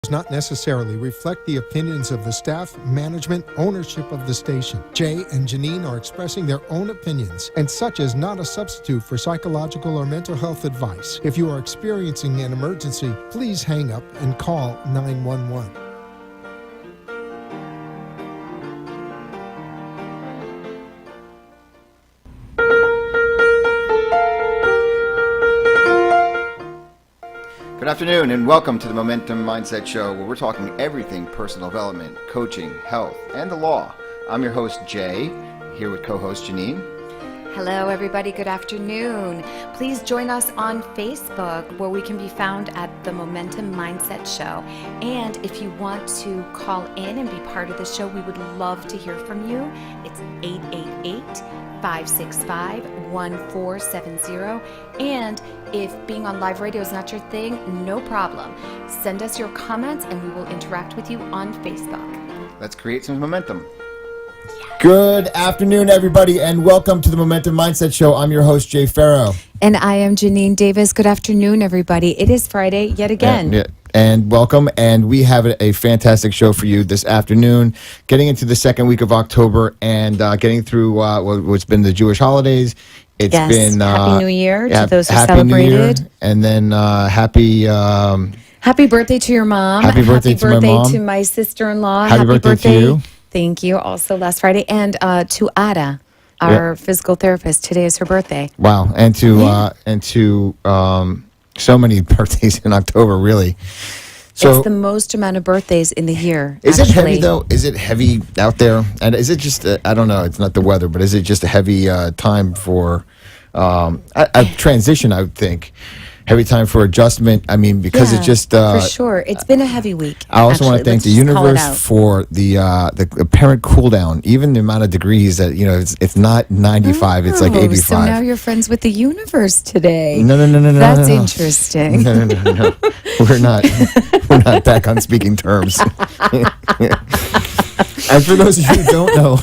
does not necessarily reflect the opinions of the staff, management, ownership of the station. Jay and Janine are expressing their own opinions, and such is not a substitute for psychological or mental health advice. If you are experiencing an emergency, please hang up and call 911. Good afternoon and welcome to the Momentum Mindset Show, where we're talking everything personal development, coaching, health, and the law. I'm your host, Jay, here with co-host Janine. Hello, everybody. Good afternoon. Please join us on Facebook, where we can be found at the Momentum Mindset Show. And if you want to call in and be part of the show, we would love to hear from you. It's 888-565-1470. And if being on live radio is not your thing, no problem. Send us your comments and we will interact with you on Facebook. Let's create some momentum. Good afternoon, everybody, and welcome to the Momentum Mindset Show. I'm your host, Jay Farrow. And I am Janine Davis. Good afternoon, everybody. It is Friday yet again. And welcome, and we have a fantastic show for you this afternoon, getting into the second week of October and getting through what's been the Jewish holidays. It's been Happy New Year to those who Happy celebrated. New Year, and then happy birthday to your mom. Happy birthday to my mom. To my sister-in-law. Happy birthday to you. Thank you. Also last Friday. And to Ada, our physical therapist. Today is her birthday. Wow. And to so many birthdays in October, really. So, it's the most amount of birthdays in the year. Is it heavy, though? Is it heavy out there? And is it just, I don't know, it's not the weather, but is it just a heavy time for a transition, I would think? Heavy time for adjustment. I mean, because it just... for sure. It's been a heavy week. I also want to thank the universe for the apparent cool down. Even the amount of degrees that, it's not 95, it's like 85. So now you're friends with the universe today. No. That's interesting. No. We're not back on speaking terms. And for those of you who don't know,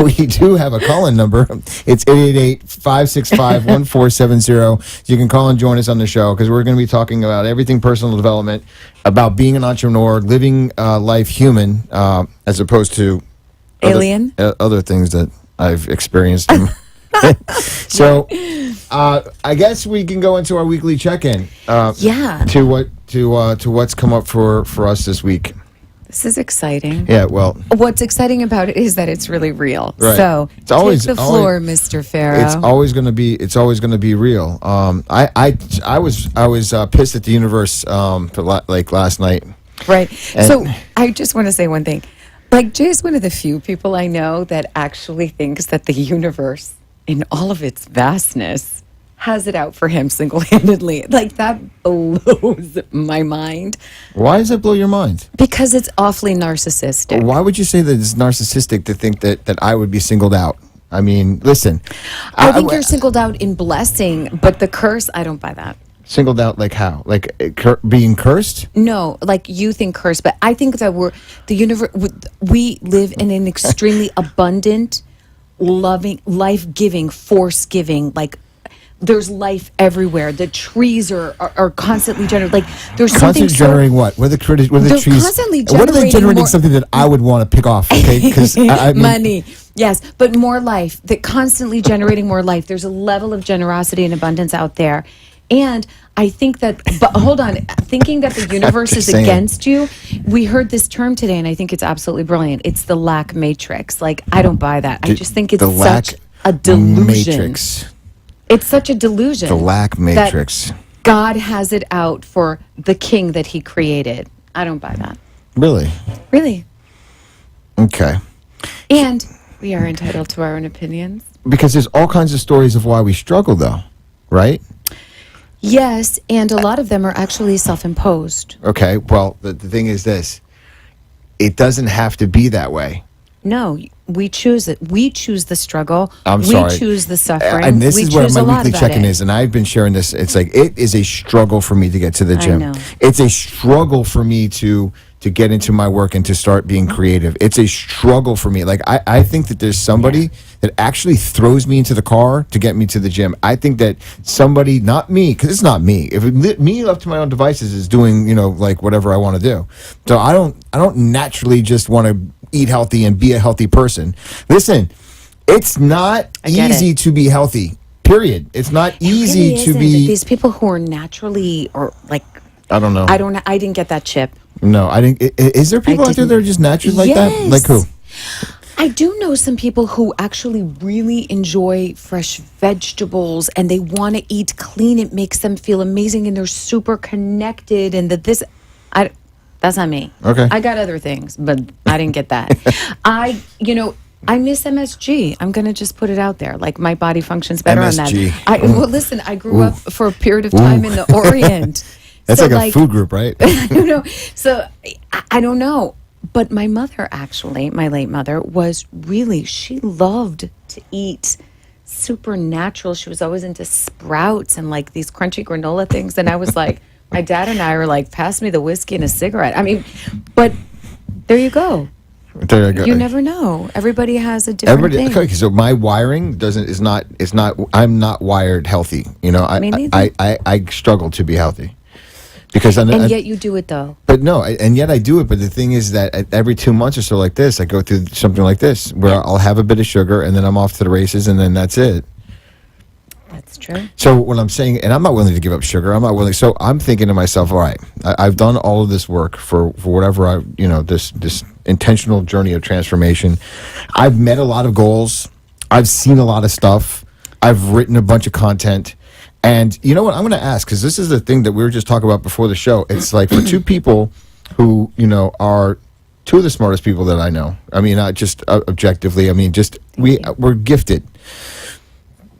we do have a call-in number. It's 888-565-1470. You can call and join us on the show because we're going to be talking about everything personal development, about being an entrepreneur, living life human, as opposed to alien, other things that I've experienced. So, I guess we can go into our weekly check-in. To what's come up for us this week. This is exciting. Yeah, well, what's exciting about it is that it's really real. Right. So it's always take the floor, Mr. Farrow. It's always going to be real. I was pissed at the universe like last night. Right. So I just want to say one thing. Like, Jay is one of the few people I know that actually thinks that the universe, in all of its vastness, has it out for him single-handedly. Like, that blows my mind. Why does that blow your mind? Because it's awfully narcissistic. Why would you say that it's narcissistic to think that I would be singled out? I mean, listen. I think you're singled out in blessing, but the curse, I don't buy that. Singled out like how? Like being cursed? No, like you think cursed, but I think that we live in an extremely abundant, loving, life-giving, force-giving, like, there's life everywhere. The trees are constantly generating. Like, there's constantly something generating what? What are the trees? Constantly generating. What are they generating? Something that I would want to pick off? Okay, because money. Yes, but more life. That constantly generating more life. There's a level of generosity and abundance out there, and I think that. But hold on, thinking that the universe is against you. We heard this term today, and I think it's absolutely brilliant. It's the lack matrix. Like, I don't buy that. I just think it's such a delusion. Matrix. It's such a delusion. The lack matrix. God has it out for the king that he created. I don't buy that. Really? Really. Okay. And we are entitled to our own opinions. Because there's all kinds of stories of why we struggle, though, right? Yes, and a lot of them are actually self-imposed. Okay, well, the thing is this. It doesn't have to be that way. No, we choose it. We choose the struggle. I'm we sorry. choose the suffering. And this we is where choose my a lot weekly about check-in it. is, and I've been sharing this. It's like it is a struggle for me to get to the gym. know. It's a struggle for me to get into my work and to start being creative. It's a struggle for me. Like I think that there's somebody that actually throws me into the car to get me to the gym. I think that somebody, not me, because it's not me. If me left to my own devices is doing, like whatever I want to do. So I don't naturally just want to eat healthy and be a healthy person. Listen, it's not easy to be healthy. Period. It's not easy really to isn't. be. These people who are naturally or like. I don't know. I don't know. I didn't get that chip. No, I didn't. Is there people out there that are just naturally like that? Like who? I do know some people who actually really enjoy fresh vegetables and they want to eat clean. It makes them feel amazing and they're super connected. And that's not me. Okay. I got other things, but I didn't get that. I miss MSG. I'm going to just put it out there. Like my body functions better MSG. on that. Well, listen, I grew up for a period of time in the Orient. That's So, like a food group, right? I don't know. So I don't know. But my mother, actually, my late mother, she loved to eat super natural. She was always into sprouts and like these crunchy granola things. And I was like, my dad and I were like, pass me the whiskey and a cigarette. I mean, but there you go. There you go. You never know. Everybody has a different thing. Okay, so my wiring is not. I'm not wired healthy. Me neither. I struggle to be healthy. Because and yet you do it though. But no, and yet I do it. But the thing is that every 2 months or so like this, I go through something like this where I'll have a bit of sugar and then I'm off to the races and then that's it. That's true. So what I'm saying, and I'm not willing to give up sugar. I'm not willing. So I'm thinking to myself, all right, I've done all of this work for whatever this intentional journey of transformation. I've met a lot of goals. I've seen a lot of stuff. I've written a bunch of content. And you know what? I'm going to ask, because this is the thing that we were just talking about before the show. It's like for two people who, are two of the smartest people that I know. I mean, not just objectively. I mean, just we're gifted.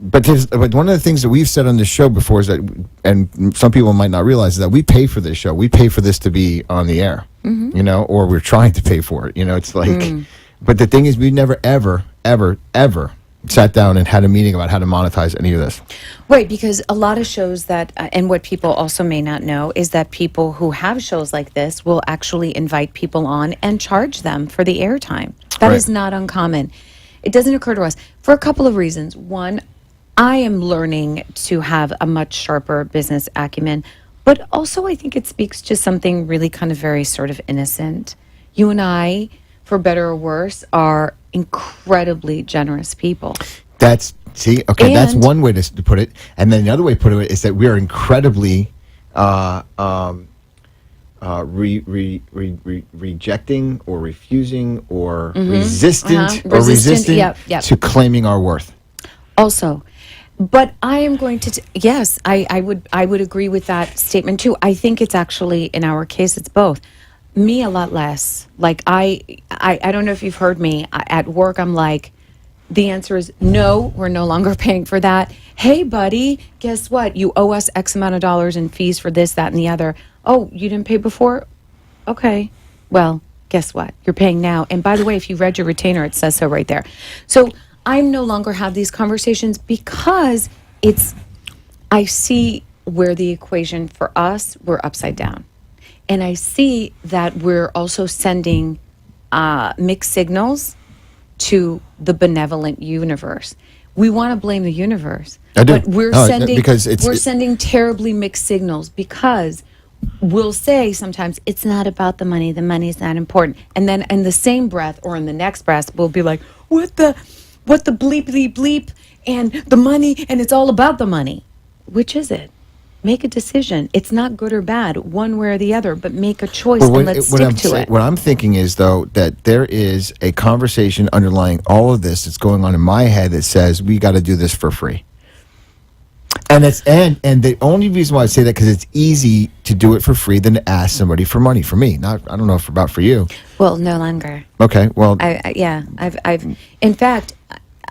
But one of the things that we've said on this show before is that, and some people might not realize, is that we pay for this show. We pay for this to be on the air, or we're trying to pay for it. It's like, but the thing is, we never, ever, ever, ever sat down and had a meeting about how to monetize any of this. Right, because a lot of shows that, and what people also may not know, is that people who have shows like this will actually invite people on and charge them for the airtime. That is not uncommon. It doesn't occur to us for a couple of reasons. One, I am learning to have a much sharper business acumen, but also I think it speaks to something really kind of very sort of innocent. You and I, for better or worse, are incredibly generous people. That's one way to put it. And then the other way to put it is that we are incredibly rejecting or refusing or resistant to claiming our worth. Also, but I am going to yes, I would agree with that statement too. I think it's actually, in our case, it's both. Me a lot less. Like I don't know if you've heard me at work. I'm like, the answer is no. We're no longer paying for that. Hey, buddy, guess what? You owe us X amount of dollars in fees for this, that, and the other. Oh, you didn't pay before? Okay. Well, guess what? You're paying now. And by the way, if you read your retainer, it says so right there. So I no longer have these conversations because I see where the equation for us, we're upside down. And I see that we're also sending mixed signals to the benevolent universe. We want to blame the universe, but we're sending terribly mixed signals because we'll say sometimes it's not about the money. The money's not important. And then in the same breath or in the next breath, we'll be like, what the bleep bleep and the money, and it's all about the money. Which is it? Make a decision. It's not good or bad, one way or the other, but make a choice and let's stick to it. What I'm thinking is, though, that there is a conversation underlying all of this that's going on in my head that says we got to do this for free. And the only reason why I say that because it's easy to do it for free than to ask somebody for money. For me, I don't know about for you. Well, no longer. Okay. Well, I've in fact,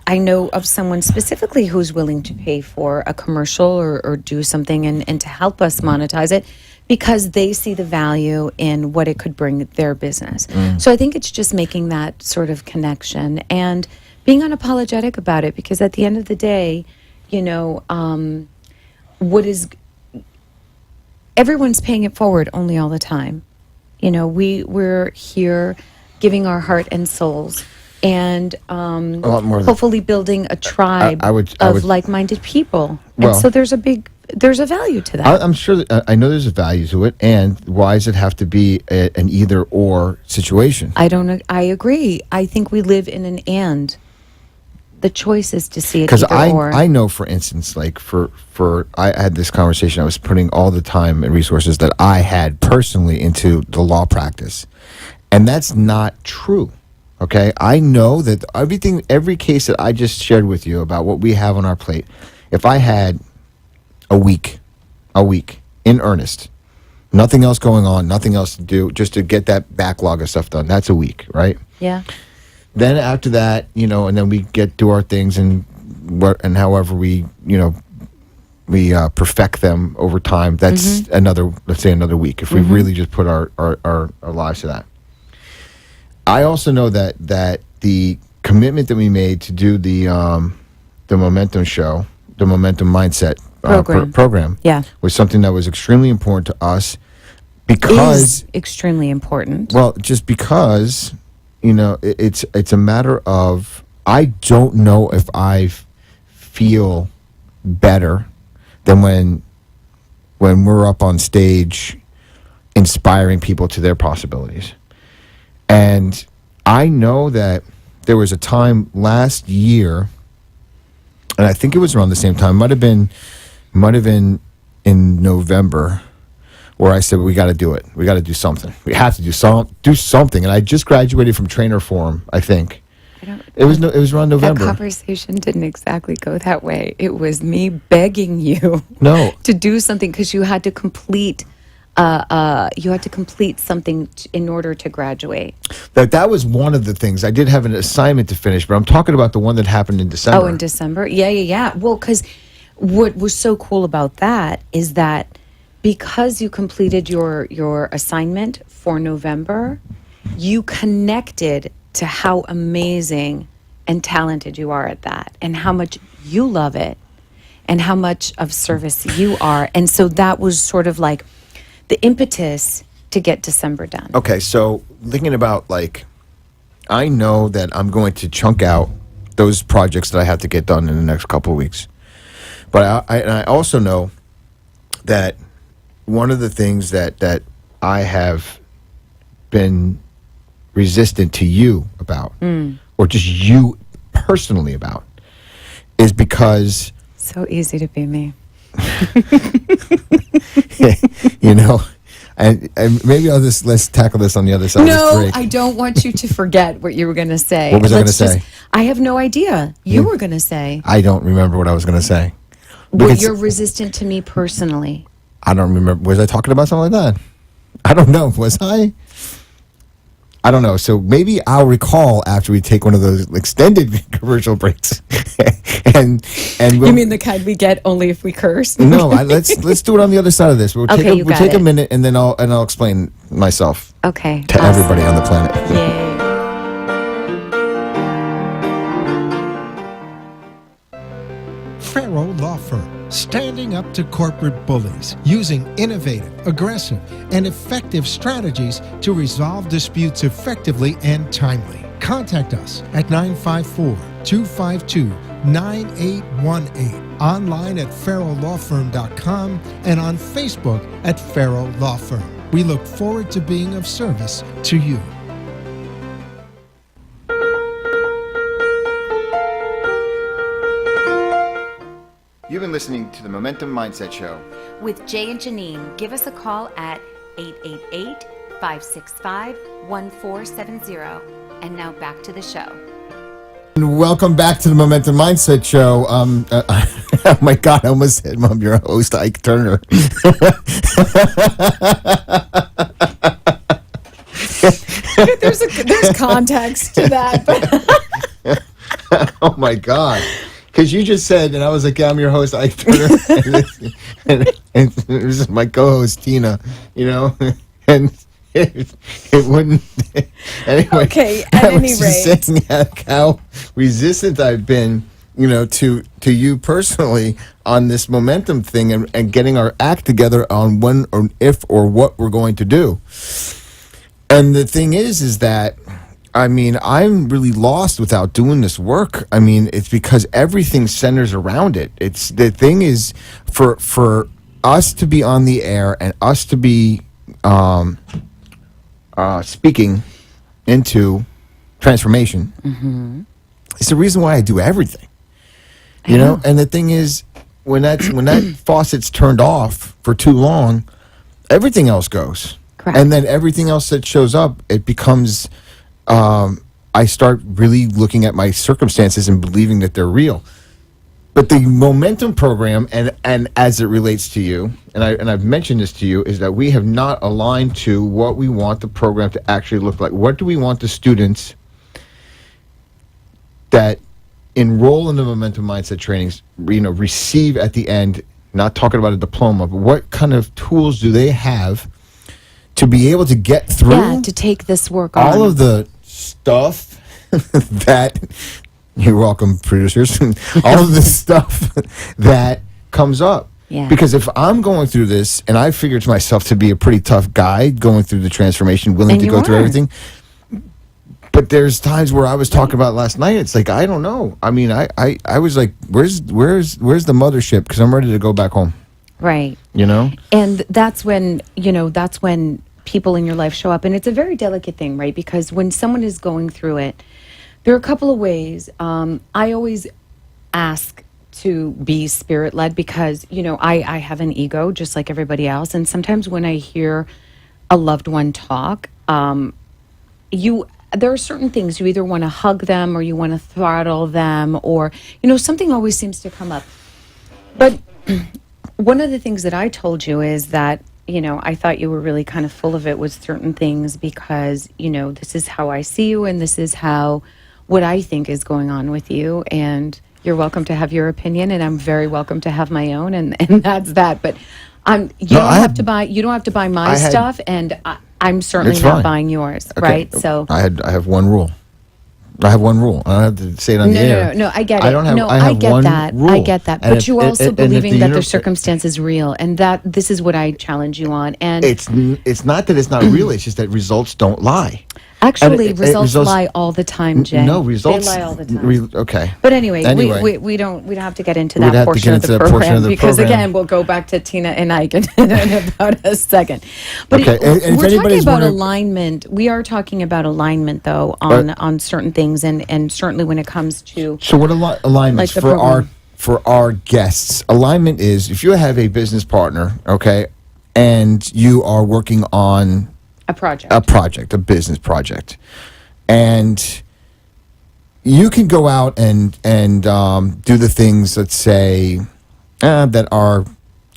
I know of someone specifically who's willing to pay for a commercial or do something and to help us monetize it because they see the value in what it could bring their business. So I think it's just making that sort of connection and being unapologetic about it, because at the end of the day, you know, everyone's paying it forward only all the time. You know, we're here giving our heart and souls and hopefully building a tribe of like-minded people. Well, and so there's a value to that. I'm sure that, I know there's a value to it, and why does it have to be an either-or situation? I agree. I think we live in an and. The choice is to see it Because either or. I know, for instance, like I had this conversation, I was putting all the time and resources that I had personally into the law practice. And that's not true, okay? I know that every case that I just shared with you about what we have on our plate, if I had a week in earnest, nothing else going on, nothing else to do, just to get that backlog of stuff done, that's a week, right? Yeah. Then after that, you know, and then we do our things and however we, you know, we perfect them over time. That's let's say another week if we really just put our lives to that. I also know that the commitment that we made to do the Momentum show, the Momentum Mindset program was something that was extremely important to us because Is extremely important. Well, just because, you know, it's a matter of, I don't know if I feel better than when we're up on stage inspiring people to their possibilities. And I know that there was a time last year, and I think it was around the same time, might have been in November, where I said, we got to do it. We got to do something. We have to do something. And I just graduated from trainer forum, I think. It was around November. That conversation didn't exactly go that way. It was me begging you to do something because you had to complete something in order to graduate. That was one of the things. I did have an assignment to finish, but I'm talking about the one that happened in December. Oh, in December? Yeah. Well, because what was so cool about that is that because you completed your assignment for November, you connected to how amazing and talented you are at that, and how much you love it, and how much of service you are. And so that was sort of like the impetus to get December done. Okay, so thinking about, like, I know that I'm going to chunk out those projects that I have to get done in the next couple of weeks. But I also know that one of the things that I have been resistant to you about, or just you personally about, is because... So easy to be me. You know, and maybe let's tackle this on the other side of this break. No, I don't want you to forget what you were going to say. What was I going to say? I have no idea. You were going to say. I don't remember what I was going to say. Well, you're resistant to me personally. I don't remember. Was I talking about something like that? I don't know. Was I? I don't know. So maybe I'll recall after we take one of those extended commercial breaks. and you mean the kind we get only if we curse? No, let's do it on the other side of this. We'll take a minute, and then I'll explain myself. Okay. To everybody on the planet. Yay. Farrow Law Firm, standing up to corporate bullies, using innovative, aggressive, and effective strategies to resolve disputes effectively and timely. Contact us at 954-252-9818, online at farrowlawfirm.com, and on Facebook at Farrow Law Firm. We look forward to being of service to you. You've been listening to the Momentum Mindset Show. With Jay and Janine, give us a call at 888-565-1470. And now back to the show. And welcome back to the Momentum Mindset Show. Oh my God, I almost said, Mom, your host, Ike Turner. There's context to that. But oh my God. Because you just said, and I was like, yeah, I'm your host, Ike Turner. and this is my co-host Tina, and it wouldn't. Anyway, Okay, I at was any just rate. saying how resistant I've been, to you personally on this momentum thing and getting our act together on when or if or what we're going to do. And the thing is that, I'm really lost without doing this work. It's because everything centers around it. It's the thing is for us to be on the air and us to be speaking into transformation. Mm-hmm. It's the reason why I do everything. And the thing is, when that faucet's turned off for too long, everything else goes. Correct. And then everything else that shows up, it becomes, I start really looking at my circumstances and believing that they're real. But the momentum program, and as it relates to you, and I've mentioned this to you, is that we have not aligned to what we want the program to actually look like. What do we want the students that enroll in the momentum mindset trainings, receive at the end? Not talking about a diploma, but what kind of tools do they have to be able to get through? Yeah, to take this work on. All of the stuff that, you're welcome, producers, all of the stuff that comes up. Yeah. Because if I'm going through this, and I figured to myself to be a pretty tough guy going through the transformation, willing And to you go through are. everything, but there's times where I was talking about last night, it's like, I don't know. I was like, where's the mothership? Because I'm ready to go back home. Right. And that's when, people in your life show up. And it's a very delicate thing, right? Because when someone is going through it, there are a couple of ways. I always ask to be spirit-led because, I have an ego just like everybody else. And sometimes when I hear a loved one talk, there are certain things you either want to hug them or you want to throttle them or, something always seems to come up. But one of the things that I told you is that, I thought you were really kind of full of it with certain things because, this is how I see you and this is what I think is going on with you. And you're welcome to have your opinion and I'm very welcome to have my own. And that's that. But you don't have to buy my stuff and I'm certainly It's not fine. buying yours. Okay. Right. So I have one rule. I have one rule. I don't have to say it on the air. No, I get it. I don't have. I I have get one that. rule. I get that. And But you also believing that their universe circumstance is real, and that this is what I challenge you on. And It's not that it's not real. It's just that results don't lie. actually, and results lie all the time, Jay. No, results. They lie all the time. Okay. But anyway, we don't have to get into We'd that have to portion get of into the that portion program of the because program. again, we'll go back to Tina and Ike in about a second. But Okay, and if we're talking anybody's about wondering- alignment. We are talking about alignment, though, on certain things, and certainly when it comes to So what alignments Like the program. for our guests? Alignment is if you have a business partner, okay, and you are working on a project. a business project, and you can go out and do the things, let's say, that are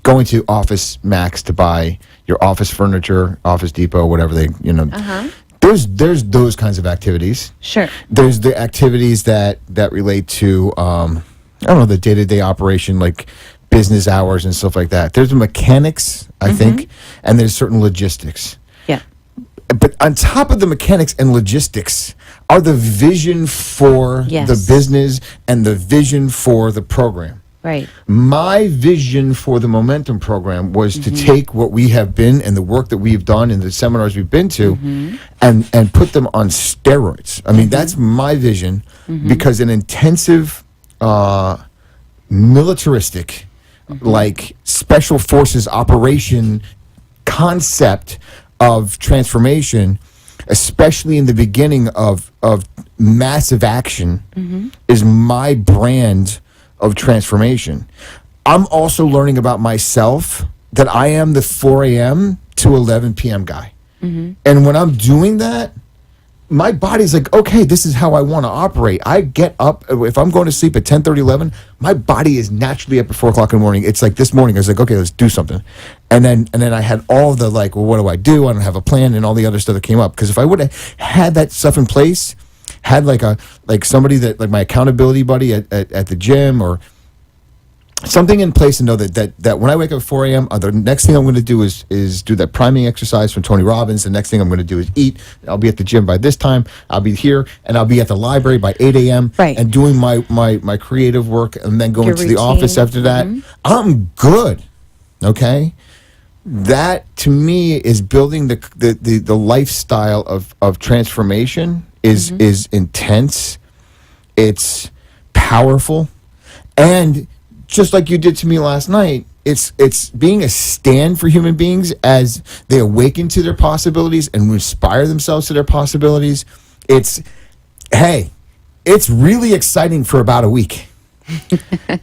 going to Office Max to buy your office furniture, Office Depot, whatever they, There's those kinds of activities. Sure. There's the activities that relate to, the day-to-day operation, like business hours and stuff like that. There's the mechanics, I think, and there's certain logistics. Yeah. But on top of the mechanics and logistics are the vision for Yes. the business and the vision for the program. Right. My vision for the Momentum program was to take what we have been and the work that we've done and the seminars we've been to and put them on steroids. I mean, that's my vision because an intensive, militaristic, like special forces operation concept of transformation, especially in the beginning of massive action, is my brand of transformation. I'm also learning about myself that I am the 4 a.m. to 11 p.m. guy. And when I'm doing that, my body's like, okay, this is how I want to operate. I get up, if I'm going to sleep at 10:30, 11, my body is naturally up at 4 o'clock in the morning. It's like this morning, I was like, okay, let's do something. And then I had all the like, well, what do? I don't have a plan and all the other stuff that came up. Because if I would have had that stuff in place, had like somebody that, like my accountability buddy at the gym or something in place to know that when I wake up at 4 a.m., the next thing I'm going to do is do that priming exercise from Tony Robbins. The next thing I'm going to do is eat. I'll be at the gym by this time. I'll be here, and I'll be at the library by 8 a.m. Right. and doing my creative work, and then going Your to the office routine. after that. I'm good. Okay? That, to me, is building the lifestyle of transformation is intense. It's powerful. And just like you did to me last night, it's being a stand for human beings as they awaken to their possibilities and inspire themselves to their possibilities. It's really exciting for about a week.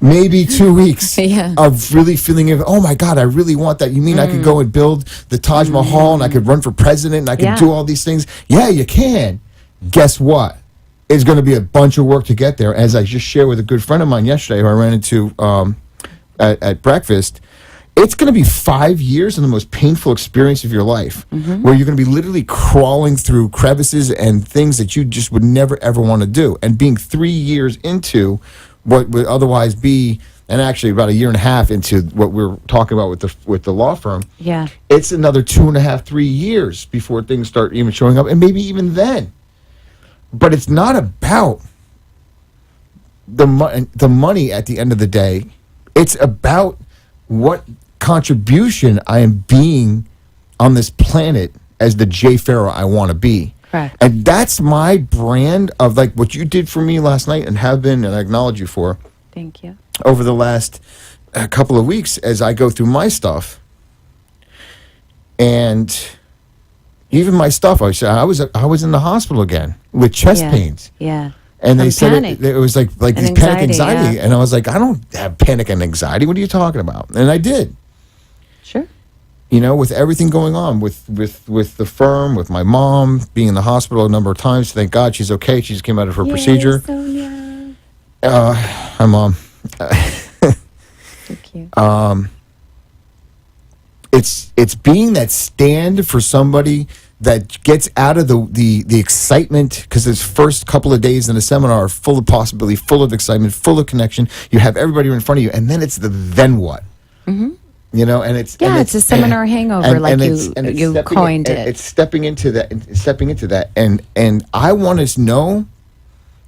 Maybe 2 weeks Yeah. of really feeling, oh my God, I really want that. You mean I could go and build the Taj Mahal and I could run for president and I could Yeah. do all these things? Yeah, you can. Guess what? It's going to be a bunch of work to get there. As I just shared with a good friend of mine yesterday, who I ran into at breakfast, it's going to be 5 years of the most painful experience of your life, where you're going to be literally crawling through crevices and things that you just would never, ever want to do. And being 3 years into what would otherwise be, and actually about a year and a half into what we're talking about with the law firm, Yeah. it's another 2.5, 3 years before things start even showing up, and maybe even then. But it's not about the money at the end of the day. It's about what contribution I am being on this planet as the Jay Farrow I want to be. Correct. And that's my brand of like what you did for me last night and have been, and I acknowledge you for, Thank you. over the last couple of weeks as I go through my stuff. And even my stuff, I was in the hospital again with chest Yeah. pains. Yeah. And they From said panic. it was like And these panic anxiety, anxiety. yeah. And I was like, I don't have panic and anxiety. What are you talking about? And I did. Sure. You know, with everything going on with the firm, with my mom being in the hospital a number of times. Thank God she's okay. She just came out of her procedure. Sonia. Hi, Mom. Thank you. It's being that stand for somebody that gets out of the excitement, because this first couple of days in a seminar are full of possibility, full of excitement, full of connection. You have everybody in front of you, and then it's the then what? You know, and it's It's a seminar hangover, you coined it. It's stepping into that, and I want to know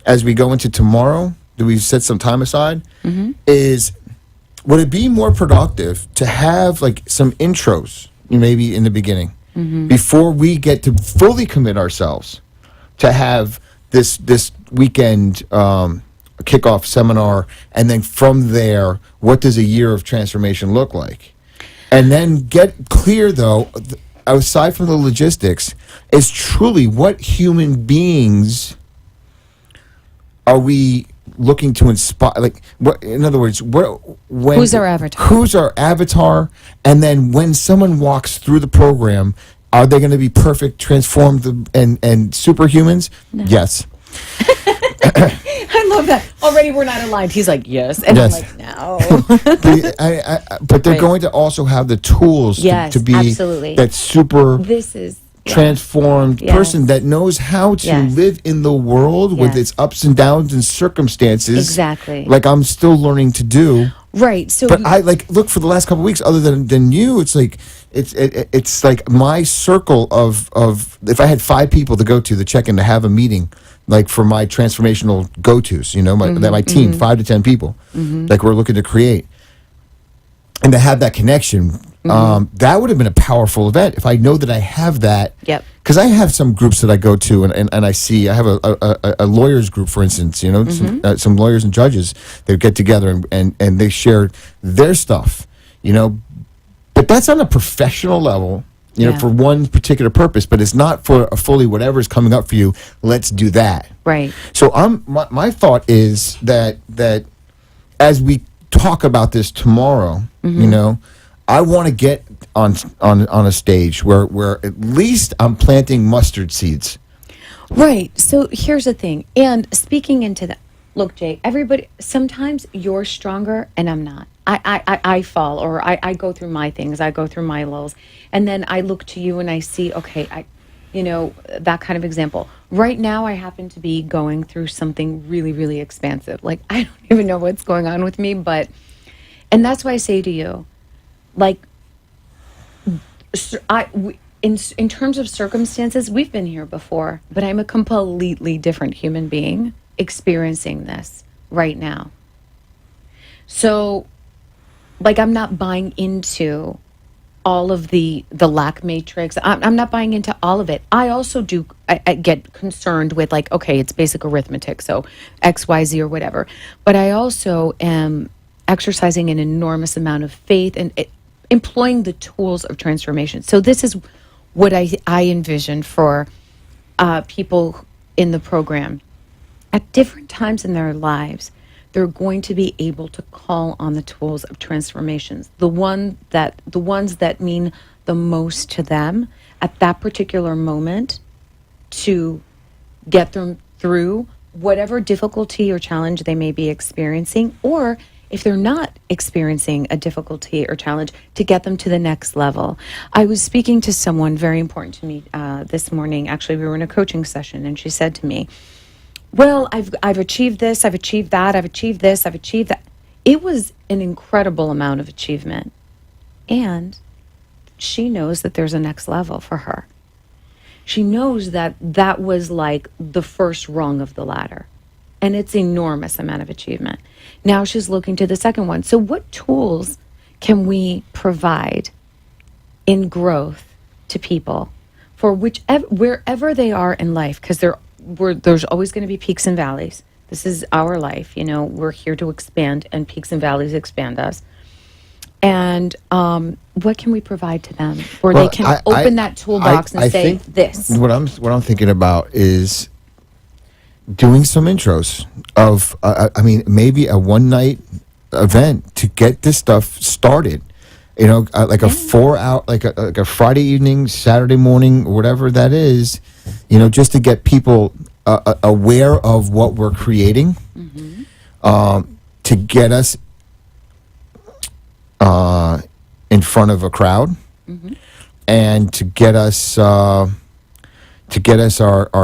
as we go into tomorrow that we've set some time aside. Is would it be more productive to have like some intros, maybe in the beginning, before we get to fully commit ourselves to have this weekend kickoff seminar, and then from there, what does a year of transformation look like? And then get clear, though, aside from the logistics, is truly what human beings are we looking to inspire? Like, what? In other words, Who's our avatar? Who's our avatar? And then when someone walks through the program, are they going to be perfect, transformed, and superhumans? No. Yes. I love that. Already we're not aligned. He's like, yes. And Yes. I'm like, no. But they're Right. going to also have the tools Yes, to be absolutely. that super This is transformed Yes. person that knows how to Yes. live in the world with Yes. its ups and downs and circumstances. Exactly. Like I'm still learning to do. Right. So But I look for the last couple of weeks. Other than you, it's like it's like my circle of if I had 5 people to go to check in to have a meeting, like for my transformational go-tos, my team, 5 to 10 people, like we're looking to create, and to have that connection. That would have been a powerful event if I know that I have that. Yep. Because I have some groups that I go to and I see. I have a lawyers group, for instance. Some lawyers and judges that get together and they share their stuff. But that's on a professional level. Yeah. For one particular purpose, but it's not for a fully whatever's coming up for you. Let's do that. right. So my thought is that as we talk about this tomorrow, I want to get on a stage where at least I'm planting mustard seeds. Right. So here's the thing. And speaking into that, look, Jay, everybody, sometimes you're stronger and I'm not. I fall, or I go through my things. I go through my lulls. And then I look to you and I see, okay, that kind of example. Right now, I happen to be going through something really, really expansive. Like, I don't even know what's going on with me, but And that's why I say to you, like, in terms of circumstances, we've been here before, but I'm a completely different human being experiencing this right now. So, like, I'm not buying into all of the lack matrix. I'm not buying into all of it. I also do. I get concerned with, like, okay, it's basic arithmetic, so X, Y, Z, or whatever. But I also am exercising an enormous amount of faith and employing the tools of transformation. So this is what I envision for people in the program. At different times in their lives, they're going to be able to call on the tools of transformations, the ones that mean the most to them at that particular moment, to get them through whatever difficulty or challenge they may be experiencing, or if they're not experiencing a difficulty or challenge, to get them to the next level. I was speaking to someone very important to me this morning. Actually, we were in a coaching session, and she said to me, well, I've achieved this, I've achieved that, I've achieved this, I've achieved that. It was an incredible amount of achievement. And she knows that there's a next level for her. She knows that that was like the first rung of the ladder. And it's an enormous amount of achievement. Now she's looking to the second one. So what tools can we provide in growth to people for wherever they are in life? Because there's always going to be peaks and valleys. This is our life. We're here to expand, and peaks and valleys expand us. And what can we provide to them where they can open that toolbox and say this? What I'm thinking about is doing some intros of, maybe a one-night event to get this stuff started. Like a 4-hour, like a Friday evening, Saturday morning, whatever that is, just to get people aware of what we're creating, to get us in front of a crowd, and to get us our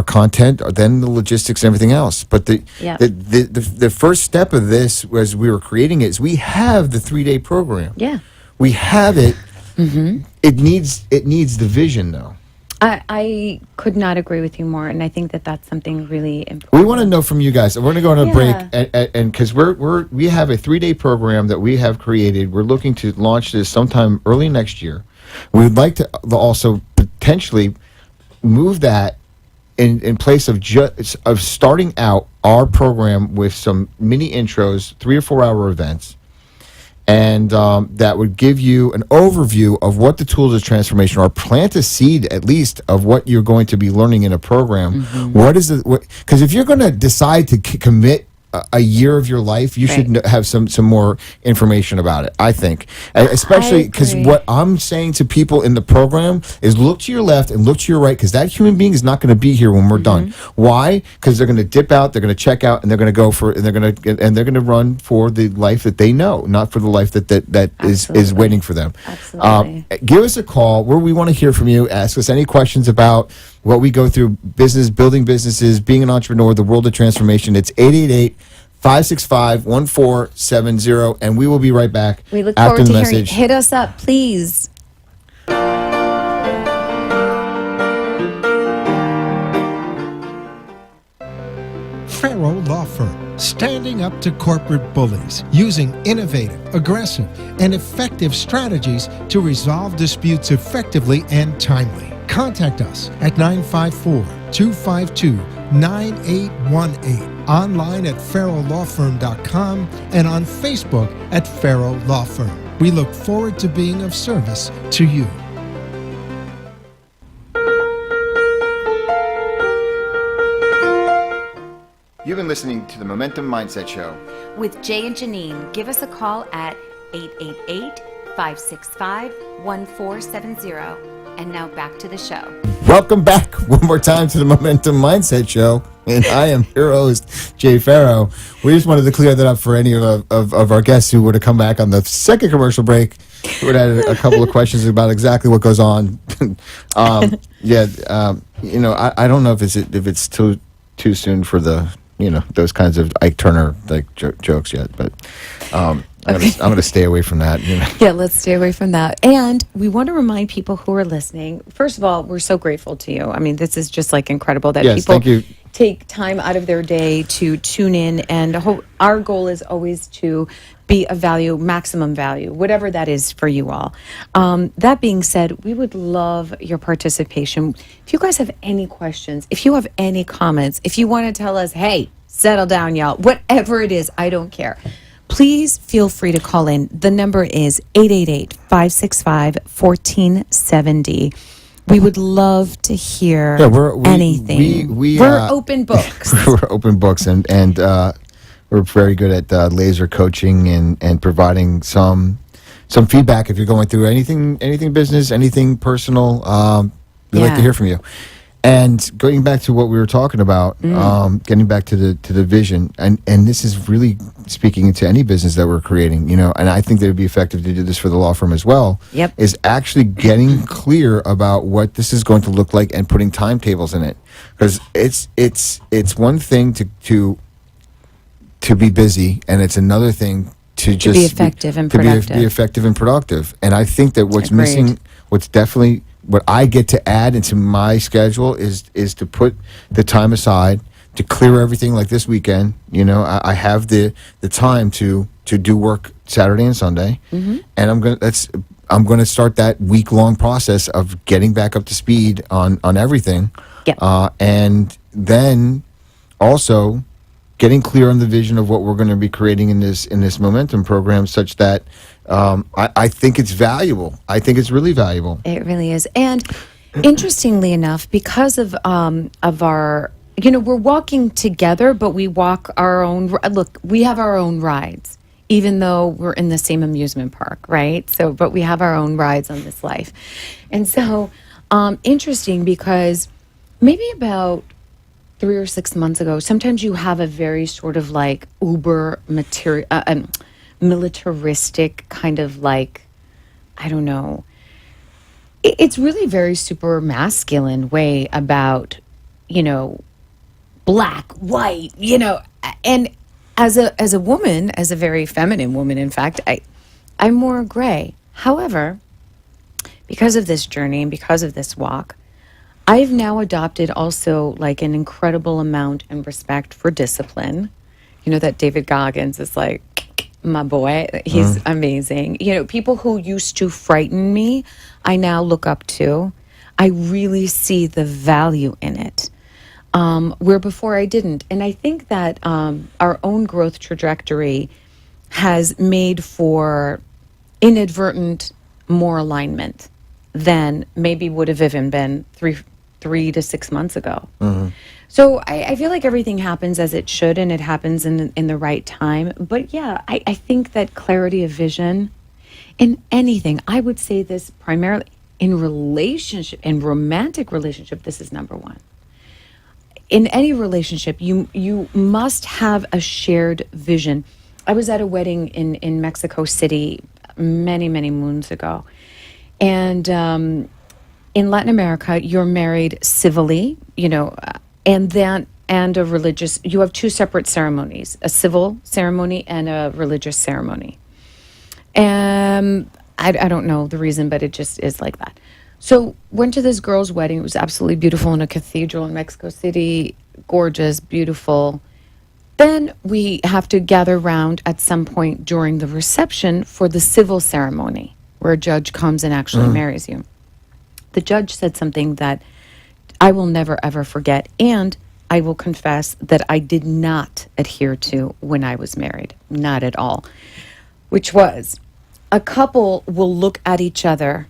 content, then the logistics and everything else. But the first step of this, as we were creating it, is we have the 3-day program. Yeah. We have it. It needs the vision, though. I could not agree with you more, and I think that that's something really important. We want to know from you guys. We're going to go on a break, and because we have a 3-day program that we have created. We're looking to launch this sometime early next year. We would like to also potentially move that in place of starting out our program with some mini intros, 3 or 4 hour events. And that would give you an overview of what the tools of transformation are. Plant a seed, at least, of what you're going to be learning in a program. What is it? Because if you're going to decide to commit a year of your life, you should have some more information about it, I think. Especially because what I'm saying to people in the program is look to your left and look to your right, because that human being is not going to be here when we're done. Why? Because they're going to dip out, they're going to check out, and they're going to go for, and they're going to run for the life that they know, not for the life that is waiting for them. Absolutely. Give us a call where we want to hear from you. Ask us any questions about what we go through, building businesses, being an entrepreneur, the world of transformation. It's 888-565-1470, and we will be right back. We look after forward the to message. hearing. Hit us up, please. Farrow Law Firm, standing up to corporate bullies, using innovative, aggressive, and effective strategies to resolve disputes effectively and timely. Contact us at 954-252-9818, online at farrowlawfirm.com, and on Facebook at Farrow Law Firm. We look forward to being of service to you. You've been listening to the Momentum Mindset Show. With Jay and Janine, give us a call at 888-565-1470. And now back to the show. Welcome back one more time to the Momentum Mindset Show. And I am your host, Jay Farrow. We just wanted to clear that up for any of our guests who would have come back on the second commercial break. We would have had a couple of questions about exactly what goes on. I don't know if it's too soon for the, those kinds of Ike Turner jokes yet. But I'm going to stay away from that. You know? Yeah, let's stay away from that. And we want to remind people who are listening, first of all, we're so grateful to you. I mean, this is just like incredible that Yes, people thank you. take time out of their day to tune in. And our goal is always to be of value, maximum value, whatever that is for you all. That being said, we would love your participation. If you guys have any questions, if you have any comments, if you want to tell us, hey, settle down, y'all, whatever it is, I don't care. Please feel free to call in. The number is 888-565-1470. We would love to hear anything. We're open books. We're open books, and we're very good at laser coaching and providing some feedback if you're going through anything business, anything personal. We'd like to hear from you. And going back to what we were talking about, getting back to the vision, and this is really speaking into any business that we're creating, you know, and I think that it would be effective to do this for the law firm as well, is actually getting clear about what this is going to look like and putting timetables in it. Because it's one thing to be busy, and it's another thing to just be effective and productive. Be effective and productive. And I think that what's missing, what I get to add into my schedule is to put the time aside to clear everything. Like this weekend, you know, I have the time to do work Saturday and Sunday, and I'm gonna start that week-long process of getting back up to speed on everything, and then also getting clear on the vision of what we're going to be creating in this momentum program, such that I think it's valuable. I think it's really valuable. It really is. And interestingly enough, because of our, you know, we're walking together, but we walk our own. Look, we have our own rides, even though we're in the same amusement park, right? So, but we have our own rides on this life, and so interesting because maybe about 3 or 6 months ago, sometimes you have a very sort of like uber militaristic kind of like, I don't know. It's really very super masculine way about, you know, black, white, you know, and as a woman, as a very feminine woman, in fact, I'm more gray. However, because of this journey and because of this walk, I've now adopted also like an incredible amount and respect for discipline. You know, that David Goggins is like my boy. He's amazing. You know, people who used to frighten me, I now look up to. I really see the value in it, where before I didn't. And I think that our own growth trajectory has made for inadvertent more alignment than maybe would have even been 3 to 6 months ago. So I feel like everything happens as it should, and it happens in the right time. But yeah, I think that clarity of vision in anything, I would say this primarily in relationship, in romantic relationship, this is number one. In any relationship, you must have a shared vision. I was at a wedding in Mexico City many, many moons ago. And in Latin America, you're married civilly, you know, and a religious. You have two separate ceremonies: a civil ceremony and a religious ceremony. And I don't know the reason, but it just is like that. So went to this girl's wedding. It was absolutely beautiful in a cathedral in Mexico City, gorgeous, beautiful. Then we have to gather round at some point during the reception for the civil ceremony, where a judge comes and actually marries you. The judge said something that I will never, ever forget, and I will confess that I did not adhere to when I was married. Not at all. Which was, a couple will look at each other,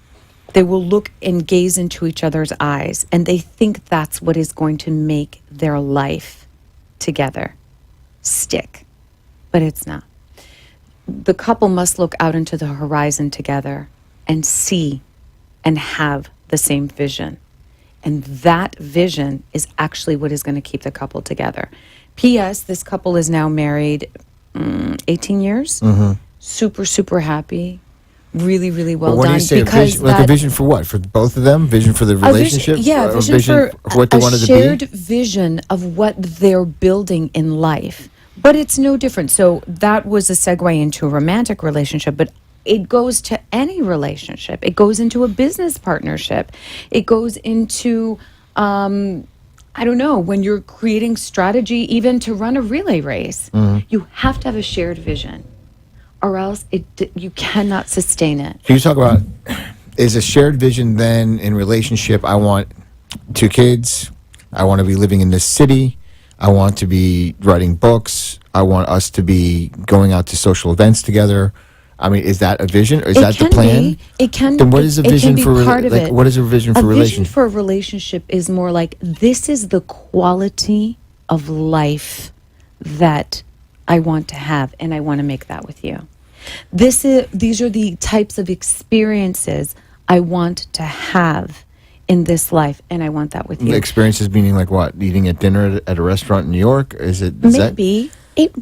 they will look and gaze into each other's eyes, and they think that's what is going to make their life together stick. But it's not. The couple must look out into the horizon together and see and have the same vision. And that vision is actually what is going to keep the couple together. P.S. This couple is now married 18 years. Super, super happy. Really, really well what done. Do you say, because like a vision for what? For both of them? Vision for the relationship? Vision for what they wanted to be? A shared vision of what they're building in life. But it's no different. So that was a segue into a romantic relationship, but it goes to any relationship. It goes into a business partnership. It goes into, I don't know, when you're creating strategy, even to run a relay race, you have to have a shared vision, or else you cannot sustain it. Can you talk about, is a shared vision then in relationship? I want 2 kids. I want to be living in this city. I want to be writing books. I want us to be going out to social events together. I mean, is that a vision, or is that the plan? It can. Then what is a vision for part of it? what is a vision for a vision relationship? for a relationship is more like, this is the quality of life that I want to have, and I want to make that with you. These are the types of experiences I want to have in this life, and I want that with you. The experiences meaning like what? Eating at dinner at a restaurant in New York? Is Maybe.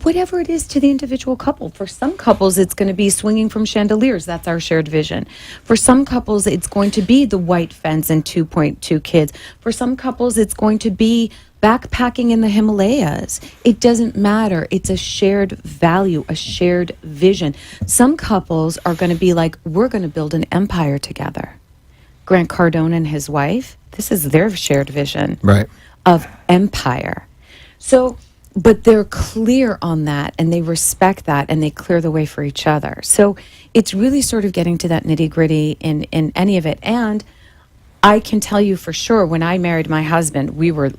Whatever it is to the individual couple. For some couples, it's going to be swinging from chandeliers. That's our shared vision. For some couples, it's going to be the white fence and 2.2 kids. For some couples, it's going to be backpacking in the Himalayas. It doesn't matter. It's a shared value, a shared vision. Some couples are going to be like, we're going to build an empire together. Grant Cardone and his wife, this is their shared vision of empire. So, but they're clear on that, and they respect that, and they clear the way for each other. So it's really sort of getting to that nitty gritty in any of it. And I can tell you for sure, when I married my husband, we were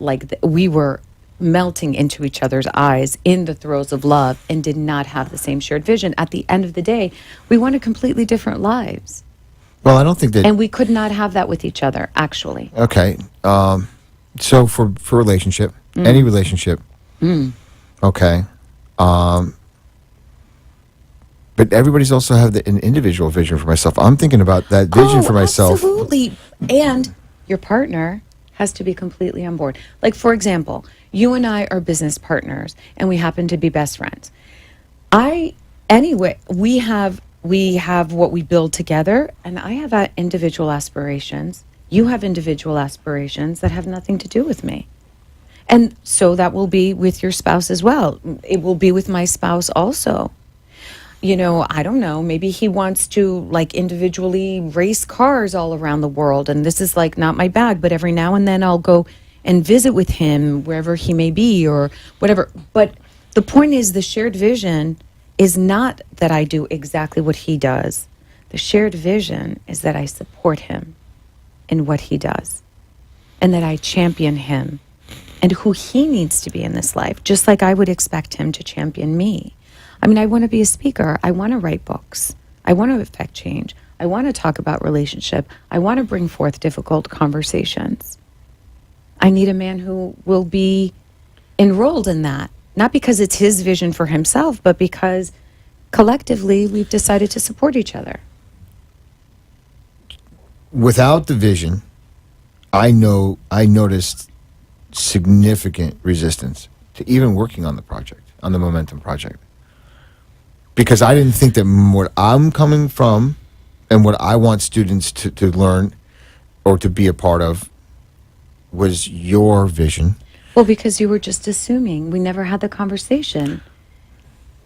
we were melting into each other's eyes in the throes of love, and did not have the same shared vision. At the end of the day, we wanted completely different lives. Well, I don't think that... And we could not have that with each other, actually. Okay. So for relationship, any relationship, okay. But everybody's also have an individual vision for myself. I'm thinking about that vision for myself. Absolutely. And your partner has to be completely on board. Like, for example, you and I are business partners, and we happen to be best friends. We have what we build together, and I have individual aspirations. You have individual aspirations that have nothing to do with me. And so that will be with your spouse as well. It will be with my spouse also. You know, I don't know, maybe he wants to like individually race cars all around the world, and this is like not my bag, but every now and then I'll go and visit with him wherever he may be or whatever. But the point is, the shared vision is not that I do exactly what he does. The shared vision is that I support him in what he does, and that I champion him and who he needs to be in this life, just like I would expect him to champion me. I mean, I want to be a speaker. I want to write books. I want to affect change. I want to talk about relationship. I want to bring forth difficult conversations. I need a man who will be enrolled in that, not because it's his vision for himself, but because collectively we've decided to support each other. Without the vision, I noticed significant resistance to even working on the project, on the Momentum project. Because I didn't think that what I'm coming from and what I want students to learn or to be a part of was your vision. Well, because you were just assuming. We never had the conversation.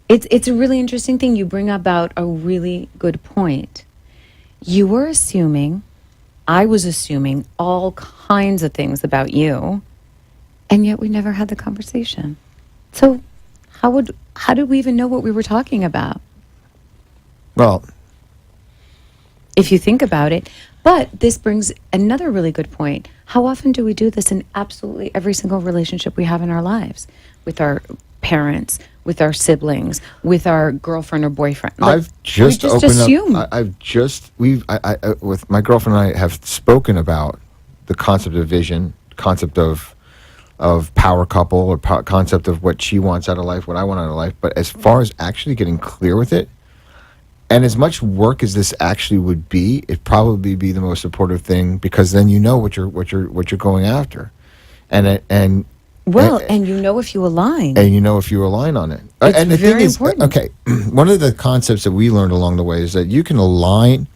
It's a really interesting thing. You bring about a really good point. You were assuming, I was assuming all kinds of things about you, and yet we never had the conversation. So how did we even know what we were talking about? Well, if you think about it. But this brings another really good point. How often do we do this in absolutely every single relationship we have in our lives? With our parents, with our siblings, with our girlfriend or boyfriend. Like, I've just we just opened assume. up. I with my girlfriend and I have spoken about the concept of vision, concept of power couple, or concept of what she wants out of life, what I want out of life. But as far as actually getting clear with it, and as much work as this actually would be, it'd probably be the most supportive thing, because then you know what you're going after, and you know if you align, and you know if you align on it. It's and the very thing is, important. okay, one of the concepts that we learned along the way is that you can align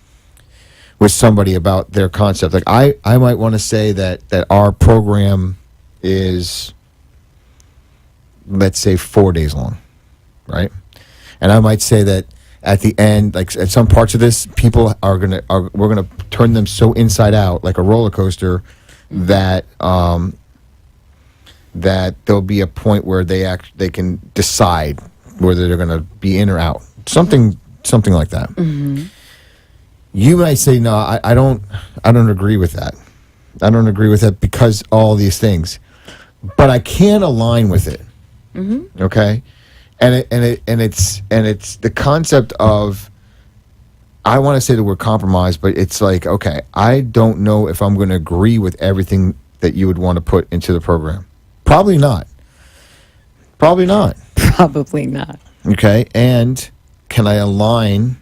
with somebody about their concept. Like I might want to say that our program is, let's say, 4 days long. right? And I might say that at the end, like at some parts of this, people we're gonna turn them so inside out, like a roller coaster, that that there'll be a point where they can decide whether they're gonna be in or out, something like that. You might say, no, I don't agree with that. I don't agree with that because all these things, but I can align with it. Okay, and it's the concept of, I want to say the word compromise, but it's like, okay, I don't know if I'm going to agree with everything that you would want to put into the program. Probably not. Probably not. Probably not. Okay, and can I align?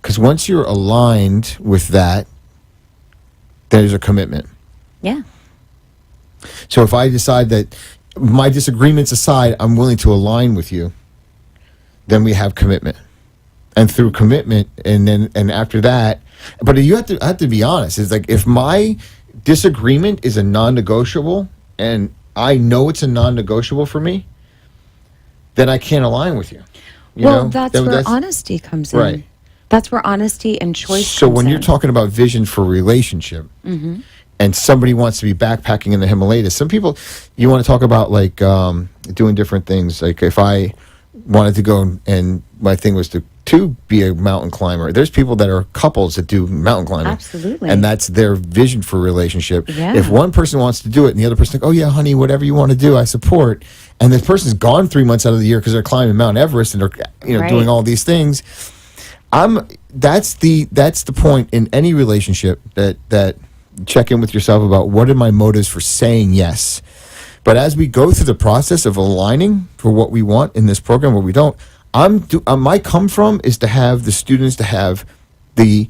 Because once you're aligned with that, there's a commitment. Yeah. So if I decide that, my disagreements aside, I'm willing to align with you, then we have commitment. And through commitment, and after that, but I have to be honest. It's like, if my disagreement is a non-negotiable, and I know it's a non-negotiable for me, then I can't align with you. You know? That's where honesty comes in. Right. That's where honesty and choice So comes when in. you're talking about vision for relationship, and somebody wants to be backpacking in the Himalayas, some people, you want to talk about like doing different things. Like if I wanted to go and my thing was to be a mountain climber, there's people that are couples that do mountain climbing. Absolutely. And that's their vision for relationship. Yeah. If one person wants to do it and the other person's like, oh yeah, honey, whatever you want to do, I support. And this person's gone 3 months out of the year because they're climbing Mount Everest and they're Right. doing all these things. That's the point in any relationship that check in with yourself about what are my motives for saying yes. But as we go through the process of aligning for what we want in this program, what we don't, my come from is to have the students to have the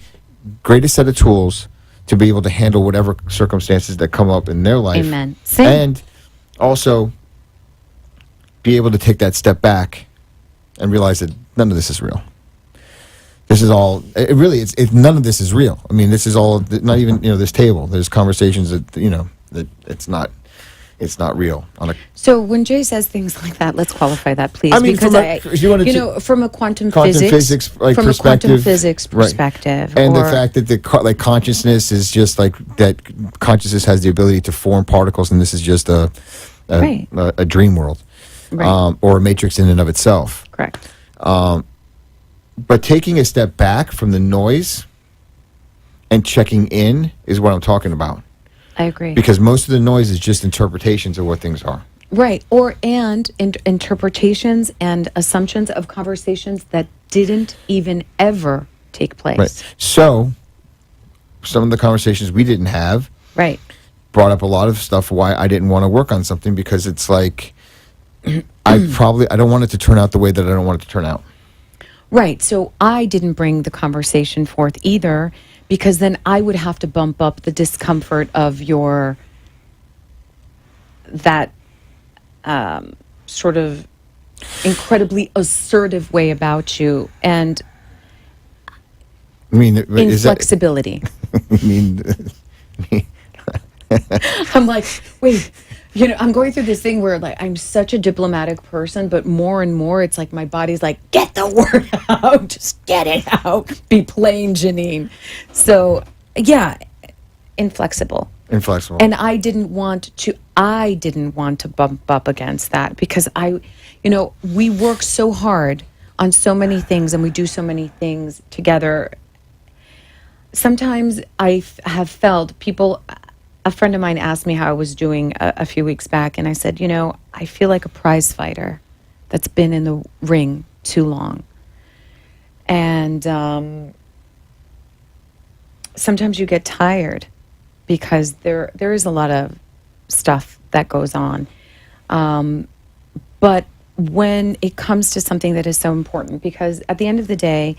greatest set of tools to be able to handle whatever circumstances that come up in their life. Amen. Same. And also be able to take that step back and realize that none of this is real. This is all. It really. It's none of this is real. I mean, this is all. Not even this table. There's conversations that that it's not. It's not real. So when Jay says things like that, let's qualify that, please. I mean, because from a quantum physics from perspective, a quantum physics right. perspective, and the fact that consciousness is just like that. Consciousness has the ability to form particles, and this is just a dream world, right. Or a matrix in and of itself. Correct. But taking a step back from the noise and checking in is what I'm talking about. I agree. Because most of the noise is just interpretations of what things are. Right. And interpretations and assumptions of conversations that didn't even ever take place. Right. So some of the conversations we didn't have right. brought up a lot of stuff why I didn't want to work on something, because it's like I don't want it to turn out the way that I don't want it to turn out. Right. So I didn't bring the conversation forth either, because then I would have to bump up the discomfort of that sort of incredibly assertive way about you and inflexibility. I'm like, wait. I'm going through this thing where like I'm such a diplomatic person, but more and more it's like my body's like, get the word out, just get it out. Be plain, Janine. So yeah, inflexible. And I didn't want to bump up against that, because we work so hard on so many things and we do so many things together. Sometimes I have felt a friend of mine asked me how I was doing a few weeks back, and I said, I feel like a prize fighter that's been in the ring too long. And sometimes you get tired because there is a lot of stuff that goes on. But when it comes to something that is so important, because at the end of the day,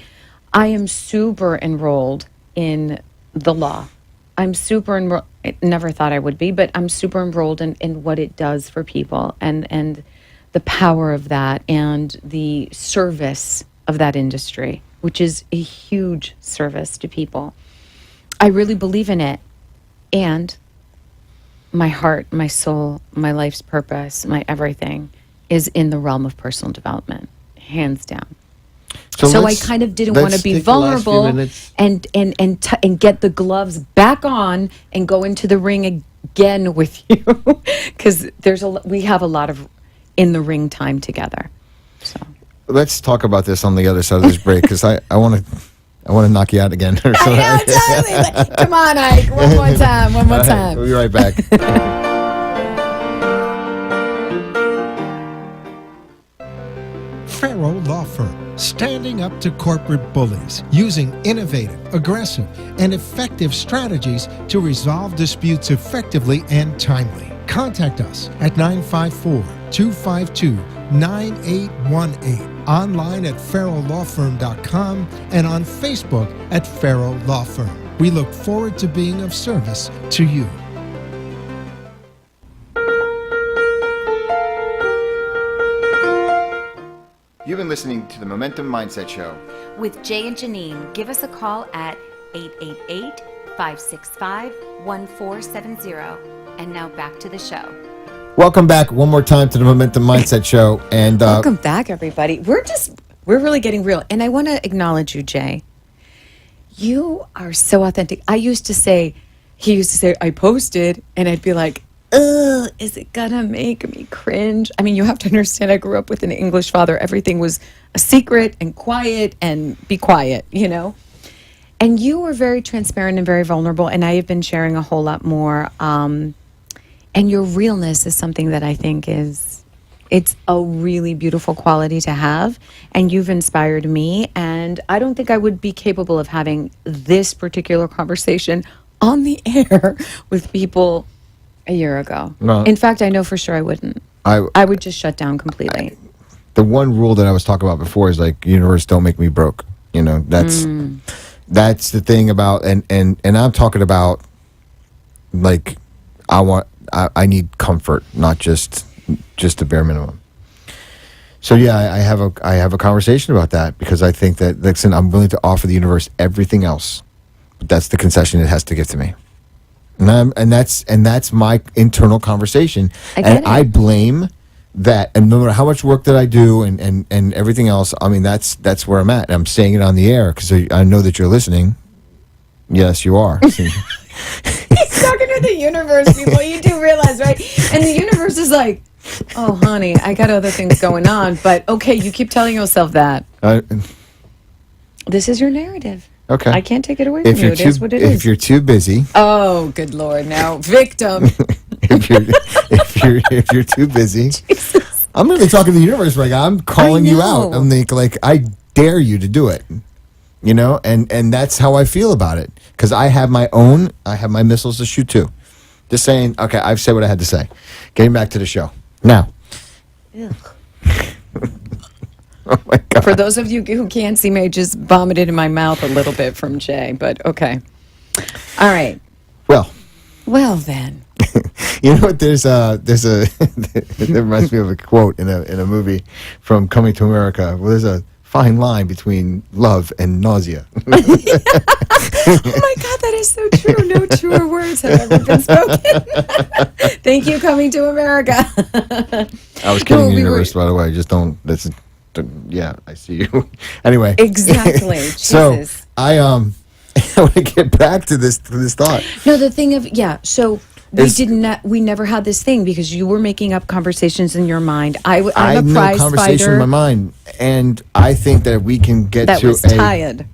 I am super enrolled in the law. I'm super enrolled. I never thought I would be, but I'm super enrolled in what it does for people and the power of that and the service of that industry, which is a huge service to people. I really believe in it. And my heart, my soul, my life's purpose, my everything is in the realm of personal development, hands down. So I kind of didn't want to be vulnerable and get the gloves back on and go into the ring again with you, because we have a lot of in the ring time together. So let's talk about this on the other side of this break, because I want to knock you out again. Or something. I know, totally. Come on, Ike. One more time. One more time. We'll be right back. Farrow Law Firm, standing up to corporate bullies, using innovative, aggressive, and effective strategies to resolve disputes effectively and timely. Contact us at 954-252-9818, online at farrowlawfirm.com, and on Facebook at Farrow Law Firm. We look forward to being of service to you. You've been listening to the Momentum Mindset Show. With Jay and Janine, give us a call at 888-565-1470. And now back to the show. Welcome back one more time to the Momentum Mindset Show. And welcome back, everybody. We're really getting real. And I want to acknowledge you, Jay. You are so authentic. He used to say, I posted, and I'd be like, ugh, is it gonna make me cringe? I mean, you have to understand, I grew up with an English father. Everything was a secret and quiet and be quiet, you know? And you were very transparent and very vulnerable, and I have been sharing a whole lot more. And your realness is something that I think it's a really beautiful quality to have, and you've inspired me, and I don't think I would be capable of having this particular conversation on the air with people a year ago. No. In fact, I know for sure I wouldn't. I would just shut down completely. The one rule that I was talking about before is like, universe, don't make me broke. You know, that's the thing about, and I'm talking about, like, I need comfort, not just the bare minimum. So yeah, I have a conversation about that, because I think that, listen, I'm willing to offer the universe everything else, but that's the concession it has to give to me. And that's my internal conversation. I blame that, and no matter how much work that I do and everything else, I mean, that's where I'm at. And I'm saying it on the air because I know that you're listening. Yes, you are. He's talking to the universe, people. You do realize, right? And the universe is like, oh, honey, I got other things going on, but okay, you keep telling yourself that. This is your narrative. Okay. I can't take it away from you. It is what it is. If you're too busy. Oh, good Lord. Now, victim. if you're too busy. Jesus. I'm really talking to the universe right now. I'm calling you out. I'm like, I dare you to do it. You know, and that's how I feel about it. Because I have my missiles to shoot too. Just saying, okay, I've said what I had to say. Getting back to the show. Now. Ugh. Oh my God. For those of you who can't see me, I just vomited in my mouth a little bit from Jay, but okay. All right. Well then. You know what? There's a it reminds me of a quote in a movie from Coming to America. Well, there's a fine line between love and nausea. Oh my God, that is so true. No truer words have ever been spoken. Thank you, Coming to America. I was kidding the universe, by the way. Just don't. Yeah, I see you. Anyway. Exactly. So Jesus. I want to get back to this thought. No, the thing of we never had this thing because you were making up conversations in your mind. I'm a prize conversation fighter. in my mind, and I think that we can get that to was tired.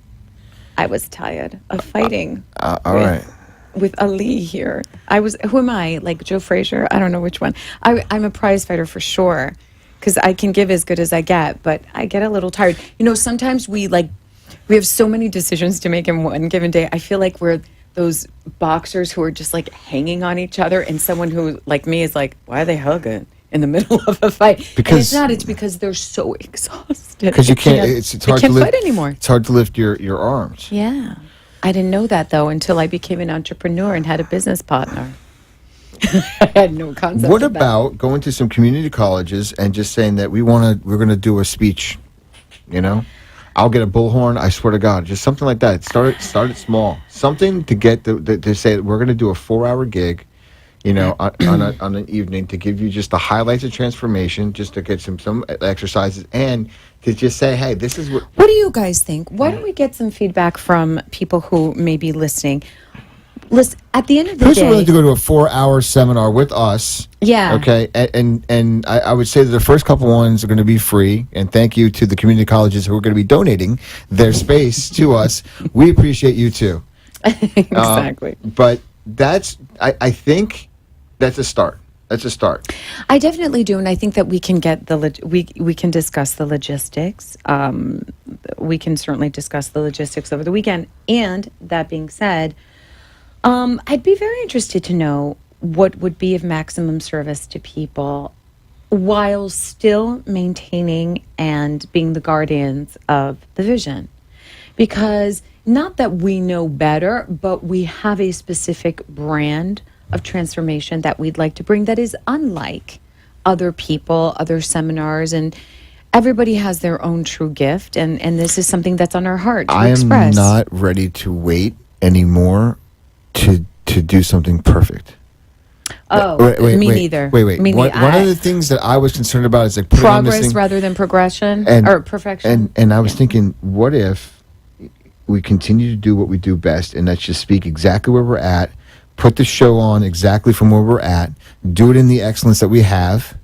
I was tired of fighting. All right. With Ali here, who am I? Like Joe Frazier? I don't know which one. I'm a prize fighter for sure. Because I can give as good as I get, but I get a little tired. You know, sometimes we have so many decisions to make in one given day. I feel like we're those boxers who are just like hanging on each other, and someone who, like me, is like, why are they hugging in the middle of a fight? Because it's because they're so exhausted. Because you can't. It's hard to lift fight anymore. It's hard to lift your arms. Yeah, I didn't know that though until I became an entrepreneur and had a business partner. I had no concept. What about going to some community colleges and just saying that we're going to do a speech? You know, I'll get a bullhorn. I swear to God, just something like that. Start it small. Something to get to say that we're going to do a 4-hour gig. on an evening to give you just the highlights of transformation, just to get some exercises, and to just say, hey, this is what. What do you guys think? Why don't we get some feedback from people who may be listening? Listen, at the end of the Who's day, willing to go to a 4-hour seminar with us? Yeah. Okay. And I would say that the first couple ones are going to be free. And thank you to the community colleges who are going to be donating their space to us. We appreciate you too. Exactly. But I think that's a start. That's a start. I definitely do, and I think that we can get we can discuss the logistics. We can certainly discuss the logistics over the weekend. And that being said, I'd be very interested to know what would be of maximum service to people while still maintaining and being the guardians of the vision. Because not that we know better, but we have a specific brand of transformation that we'd like to bring that is unlike other people, other seminars, and everybody has their own true gift, and this is something that's on our heart to express. I am not ready to wait anymore to do something perfect. Oh, me neither. Wait. Me One neither. of the things that I was concerned about is like putting on this Progress thing, rather than progression or perfection. And I was thinking, what if we continue to do what we do best, and that's just speak exactly where we're at, put the show on exactly from where we're at, do it in the excellence that we have.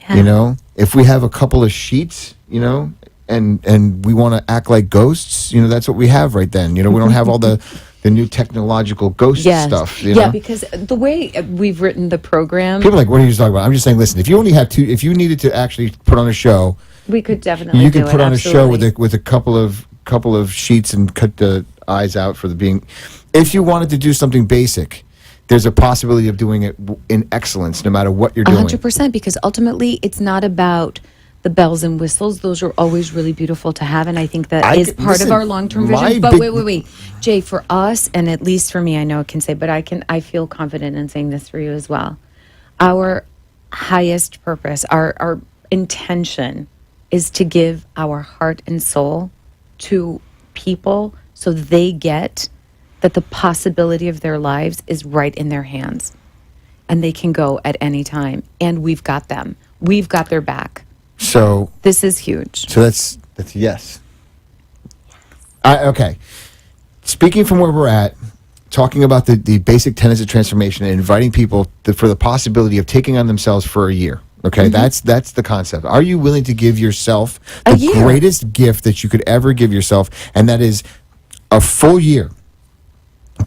Yeah. If we have a couple of sheets, and we want to act like ghosts, that's what we have right then. We don't have all the new technological ghost stuff. Yeah, because the way we've written the program, people are like, what are you talking about? I'm just saying, listen, if you only have if you needed to actually put on a show, we could definitely you do could put on absolutely. a show with a couple of sheets and cut the eyes out for the being. If you wanted to do something basic, there's a possibility of doing it in excellence, no matter what you're doing. 100%, because ultimately it's not about the bells and whistles. Those are always really beautiful to have, and I think that is part of our long-term vision. But wait, Jay, for us, and at least for me, I know I can say, but I feel confident in saying this for you as well. Our highest purpose, our intention, is to give our heart and soul to people so they get that the possibility of their lives is right in their hands, and they can go at any time, and we've got them. We've got their back. So this is huge. So that's yes. Okay. Speaking from where we're at, talking about the basic tenets of transformation and inviting people for the possibility of taking on themselves for a year. Okay, that's the concept. Are you willing to give yourself the greatest gift that you could ever give yourself, and that is a full year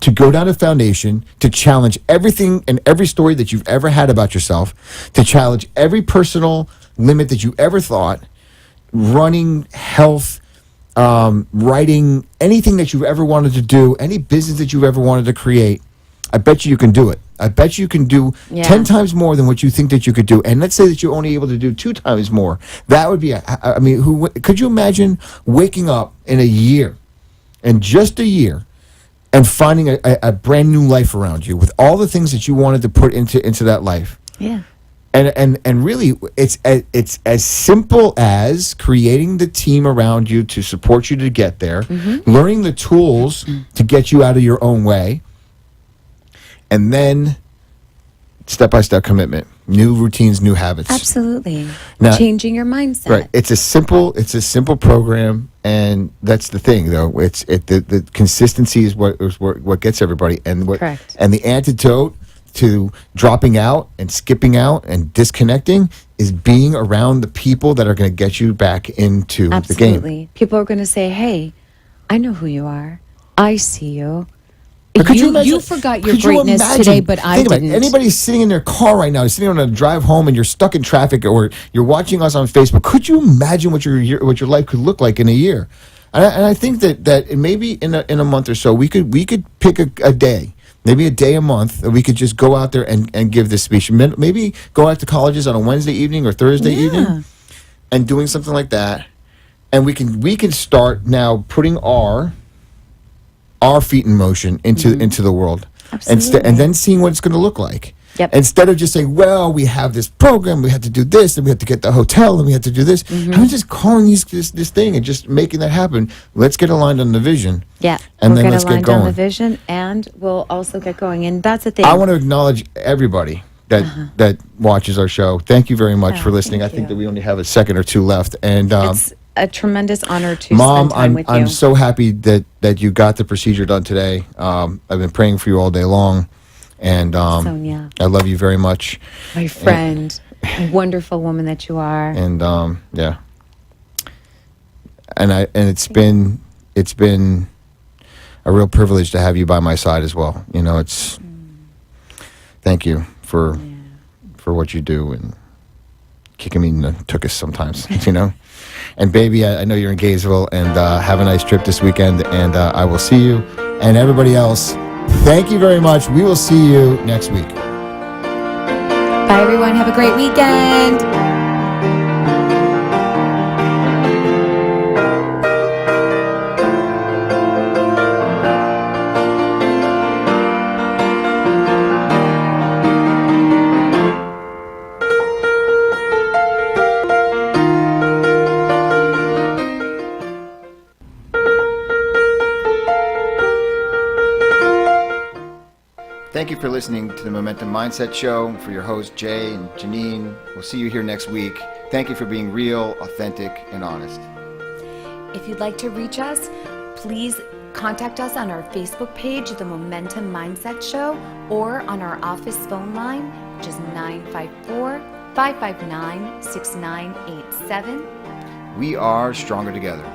to go down a foundation, to challenge everything and every story that you've ever had about yourself, to challenge every personal limit that you ever thought, running, health, writing, anything that you've ever wanted to do, any business that you've ever wanted to create. I bet you can do it. I bet you can do 10 times more than what you think that you could do. And let's say that you're only able to do 2 times more. That would be, could you imagine waking up in a year, in just a year, and finding a brand new life around you with all the things that you wanted to put into that life? Yeah. And really, it's as simple as creating the team around you to support you to get there, learning the tools to get you out of your own way, and then step-by-step commitment, new routines, new habits. Absolutely. Now, changing your mindset. Right. It's a simple program, and that's the thing, though. The consistency is what gets everybody, and Correct. And the antidote to dropping out and skipping out and disconnecting is being around the people that are going to get you back into the game. Absolutely. People are going to say, hey, I know who you are. I see you. Could you imagine, you forgot your greatness today, but I didn't. Anybody sitting in their car right now, sitting on a drive home, and you're stuck in traffic, or you're watching us on Facebook. Could you imagine what your life could look like in a year? And I think that maybe in a month or so, we could pick a day. Maybe a day a month that we could just go out there and give this speech. Maybe go out to colleges on a Wednesday evening or Thursday evening and doing something like that. And we can start now putting our feet in motion into the world. Absolutely. And then seeing what it's going to look like. Yep. Instead of just saying, well, we have this program, we have to do this, and we have to get the hotel, and we have to do this. I'm just calling this thing and just making that happen. Let's get aligned on the vision. Yeah. And we'll then get let's get aligned on the going. vision, and we'll also get going. And that's the thing. I want to acknowledge everybody that watches our show. Thank you very much for listening. I thank think you. that we only have a second or two left. And It's a tremendous honor to Mom, spend time with you. I'm so happy that you got the procedure done today. I've been praying for you all day long, and Sonia. I love you very much. My friend, a wonderful woman that you are. And yeah, and it's been a real privilege to have you by my side as well. You know, it's thank you for what you do and kicking me in the tuchus sometimes. You know, and baby, I know you're in Gainesville, and have a nice trip this weekend. And I will see you, and everybody else. Thank you very much. We will see you next week. Bye, everyone. Have a great weekend. Thank you for listening to the Momentum Mindset Show. For your hosts, Jay and Janine, we'll see you here next week. Thank you for being real, authentic, and honest. If you'd like to reach us, please contact us on our Facebook page, The Momentum Mindset Show, or on our office phone line, which is 954-559-6987. We are stronger together.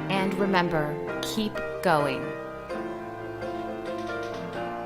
And remember, keep going.